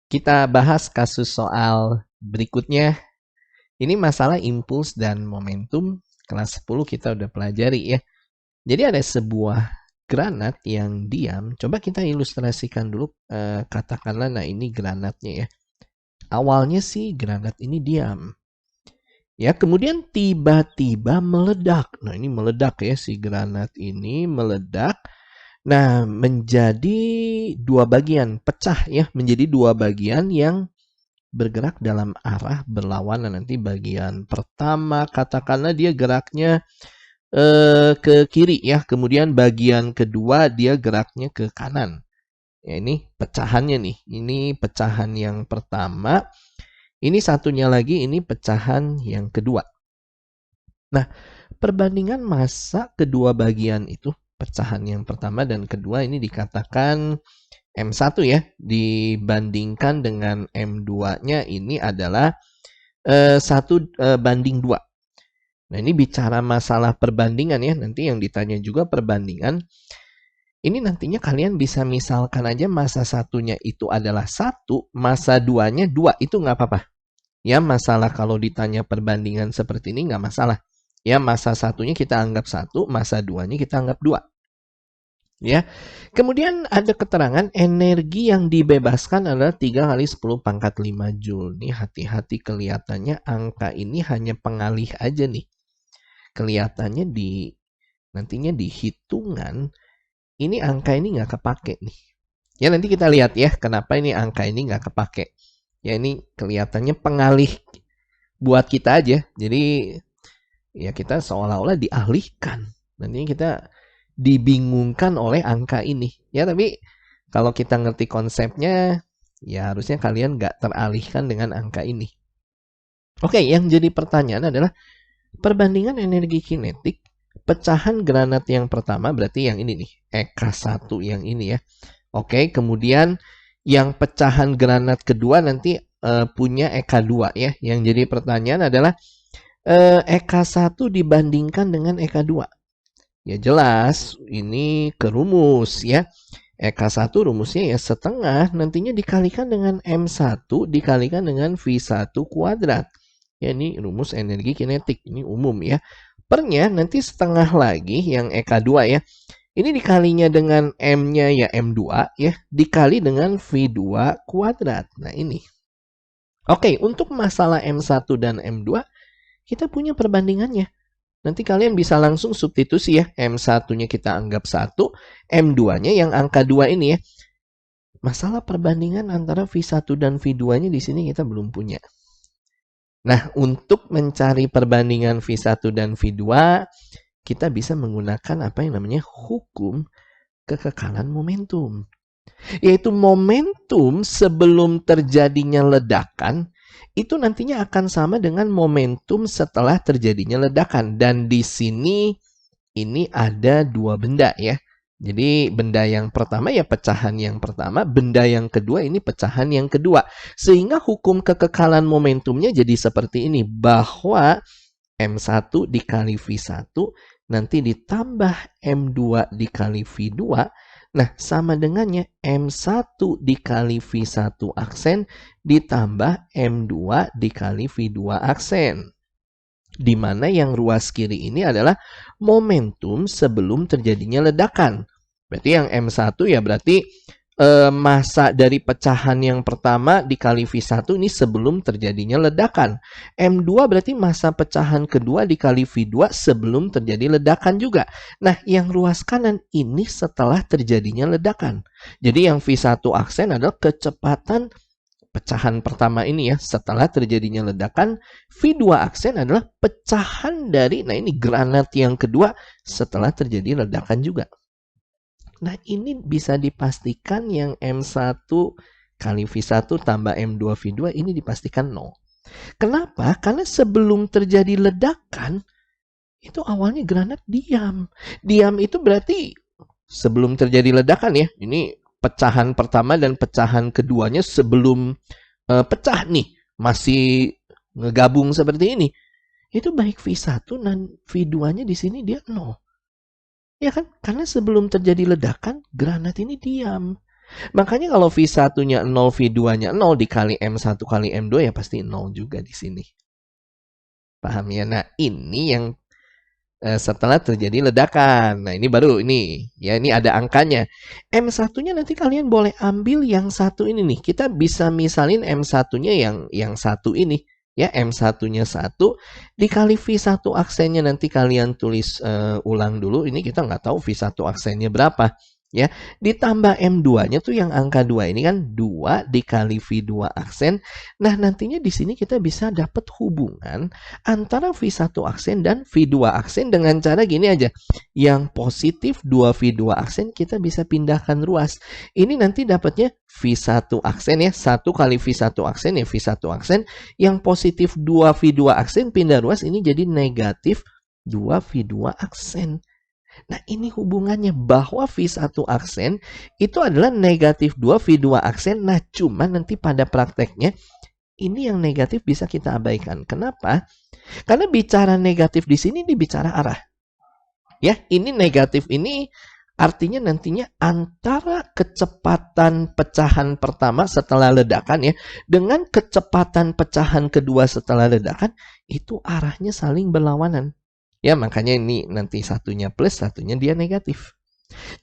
Kita bahas kasus soal berikutnya. Ini masalah impuls dan momentum. Kelas 10 kita udah pelajari ya. Jadi ada sebuah granat yang diam. Coba kita ilustrasikan dulu. Katakanlah, nah ini granatnya ya. Awalnya sih granat ini diam. Ya, kemudian tiba-tiba meledak. Nah, ini meledak ya, si granat ini meledak. Nah, menjadi dua bagian, pecah ya, menjadi dua bagian yang bergerak dalam arah berlawanan. Nanti bagian pertama katakanlah dia geraknya ke kiri ya, kemudian bagian kedua dia geraknya ke kanan. Ya, ini pecahannya nih. Ini pecahan yang pertama. Ini satunya lagi, ini pecahan yang kedua. Nah, perbandingan massa kedua bagian itu, pecahan yang pertama dan kedua ini dikatakan M1 ya, dibandingkan dengan M2-nya ini adalah 1:2. Nah, ini bicara masalah perbandingan ya, nanti yang ditanya juga perbandingan. Ini nantinya kalian bisa misalkan aja massa satunya itu adalah 1, massa 2-nya 2, itu nggak apa-apa. Ya, masalah kalau ditanya perbandingan seperti ini nggak masalah. Ya, massa satunya kita anggap 1, massa 2-nya kita anggap 2. Ya. Kemudian ada keterangan energi yang dibebaskan adalah 3 kali 10 pangkat 5 Joule. Nih hati-hati, kelihatannya angka ini hanya pengalih aja nih. Kelihatannya nantinya di hitungan ini angka ini nggak kepake nih. Ya, nanti kita lihat ya kenapa ini angka ini nggak kepake. Ya, ini kelihatannya pengalih buat kita aja. Jadi ya kita seolah-olah dialihkan. Nantinya kita dibingungkan oleh angka ini. Ya, tapi kalau kita ngerti konsepnya, ya harusnya kalian nggak teralihkan dengan angka ini. Oke, yang jadi pertanyaan adalah perbandingan energi kinetik pecahan granat yang pertama, berarti yang ini nih, EK1 yang ini ya. Oke, kemudian yang pecahan granat kedua nanti punya EK2 ya. Yang jadi pertanyaan adalah EK1 dibandingkan dengan EK2. Ya jelas, ini ke rumus ya. EK1 rumusnya ya setengah, nantinya dikalikan dengan M1 dikalikan dengan V1 kuadrat. Ya, ini rumus energi kinetik, ini umum ya. Pernya nanti setengah lagi yang EK2 ya. Ini dikalinya dengan M-nya ya M2 ya, dikali dengan V2 kuadrat. Nah, ini. Oke, untuk masalah M1 dan M2, kita punya perbandingannya. Nanti kalian bisa langsung substitusi ya. M1-nya kita anggap 1, M2-nya yang angka 2 ini ya. Masalah perbandingan antara V1 dan V2-nya di sini kita belum punya. Nah, untuk mencari perbandingan V1 dan V2, kita bisa menggunakan apa yang namanya hukum kekekalan momentum. Yaitu momentum sebelum terjadinya ledakan, itu nantinya akan sama dengan momentum setelah terjadinya ledakan. Dan di sini ini ada dua benda ya. Jadi benda yang pertama ya pecahan yang pertama, benda yang kedua ini pecahan yang kedua. Sehingga hukum kekekalan momentumnya jadi seperti ini, bahwa M1 dikali V1 nanti ditambah M2 dikali V2. Nah, sama dengannya M1 dikali V1 aksen ditambah M2 dikali V2 aksen. Di mana yang ruas kiri ini adalah momentum sebelum terjadinya ledakan. Berarti yang M1 ya berarti massa dari pecahan yang pertama dikali V1 ini sebelum terjadinya ledakan. M2 berarti massa pecahan kedua dikali V2 sebelum terjadi ledakan juga. Nah, yang ruas kanan ini setelah terjadinya ledakan. Jadi yang V1 aksen adalah kecepatan pecahan pertama ini ya, setelah terjadinya ledakan. V2 aksen adalah pecahan dari, nah ini granat yang kedua setelah terjadi ledakan juga. Nah, ini bisa dipastikan yang M1 kali V1 tambah M2 V2 ini dipastikan 0. Kenapa? Karena sebelum terjadi ledakan, itu awalnya granat diam. Diam itu berarti sebelum terjadi ledakan ya. Ini pecahan pertama dan pecahan keduanya sebelum pecah nih. Masih ngegabung seperti ini. Itu baik V1 dan V2-nya di sini dia 0. Ya kan? Karena sebelum terjadi ledakan, granat ini diam. Makanya kalau V1-nya 0, V2-nya 0 dikali M1 kali M2 ya pasti 0 juga di sini. Paham ya? Nah, ini yang setelah terjadi ledakan. Nah, ini baru ini. Ya, ini ada angkanya. M1-nya nanti kalian boleh ambil yang satu ini nih. Kita bisa misalin M1-nya yang satu ini. Ya, M1-nya 1 dikali V1 aksennya nanti kalian tulis ulang dulu. Ini kita nggak tahu V1 aksennya berapa. Ya, ditambah M2-nya tuh yang angka 2 ini kan 2 dikali V2 aksen. Nah, nantinya di sini kita bisa dapat hubungan antara V1 aksen dan V2 aksen dengan cara gini aja. Yang positif 2V2 aksen kita bisa pindahkan ruas. Ini nanti dapatnya V1 aksen ya. 1 kali V1 aksen ya V1 aksen. Yang positif 2V2 aksen pindah ruas ini jadi negatif 2V2 aksen. Nah, ini hubungannya bahwa V1 aksen itu adalah negatif 2 V2 aksen. Nah, cuma nanti pada prakteknya ini yang negatif bisa kita abaikan. Kenapa? Karena bicara negatif di sini dibicara arah. Ya, ini negatif ini artinya nantinya antara kecepatan pecahan pertama setelah ledakan ya dengan kecepatan pecahan kedua setelah ledakan itu arahnya saling berlawanan. Ya, makanya ini nanti satunya plus, satunya dia negatif.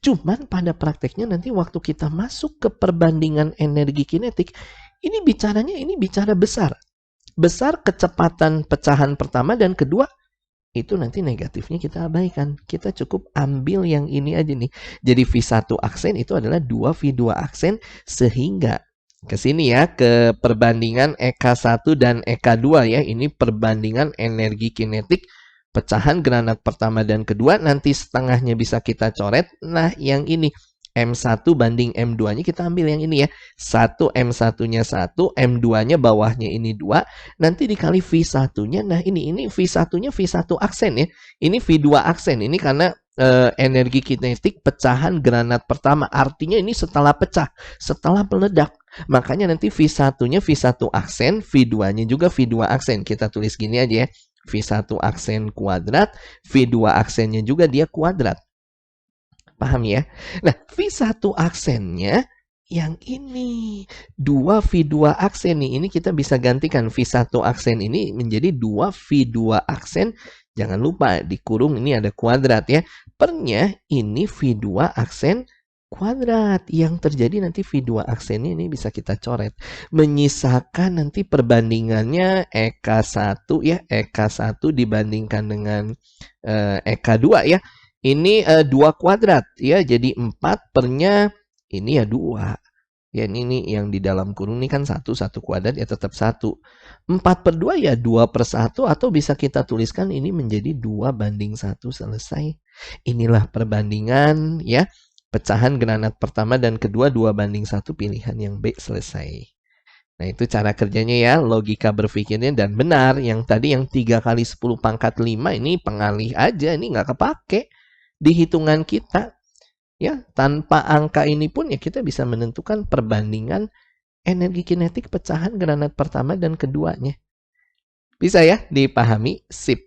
Cuman pada prakteknya nanti waktu kita masuk ke perbandingan energi kinetik, ini bicara besar. Besar kecepatan pecahan pertama dan kedua, itu nanti negatifnya kita abaikan. Kita cukup ambil yang ini aja nih. Jadi V1 aksen itu adalah 2V2 aksen sehingga ke sini ya, ke perbandingan EK1 dan EK2 ya. Ini perbandingan energi kinetik pecahan granat pertama dan kedua, nanti setengahnya bisa kita coret. Nah, yang ini M1 banding M2-nya kita ambil yang ini ya. 1 M1-nya 1, M2-nya bawahnya ini 2. Nanti dikali V1-nya. Nah, ini V1-nya V1 aksen ya. Ini V2 aksen. Ini karena energi kinetik pecahan granat pertama. Artinya ini setelah pecah, setelah meledak. Makanya nanti V1-nya V1 aksen, V2-nya juga V2 aksen. Kita tulis gini aja ya. V1 aksen kuadrat, V2 aksennya juga dia kuadrat. Paham ya? Nah, V1 aksennya yang ini. 2V2 aksen nih. Ini kita bisa gantikan V1 aksen ini menjadi 2V2 aksen. Jangan lupa dikurung ini ada kuadrat ya. Pernya ini V2 aksen kuadrat. Yang terjadi nanti V2 aksennya ini bisa kita coret. Menyisakan nanti perbandingannya EK1 ya. EK1 dibandingkan dengan EK2 ya. Ini 2 kuadrat ya. Jadi 4 pernya ini ya 2. Ya ini yang di dalam kurung ini kan 1 kuadrat ya tetap 1. 4 per 2 ya 2 per 1. Atau bisa kita tuliskan ini menjadi 2 banding 1 selesai. Inilah perbandingan ya. Pecahan granat pertama dan kedua 2 banding 1 pilihan yang B selesai. Nah itu cara kerjanya ya, logika berpikirnya dan benar. Yang tadi yang 3 kali 10 pangkat 5 ini pengalih aja, ini nggak kepake di hitungan kita. Ya, tanpa angka ini pun ya kita bisa menentukan perbandingan energi kinetik pecahan granat pertama dan keduanya. Bisa ya dipahami? Sip.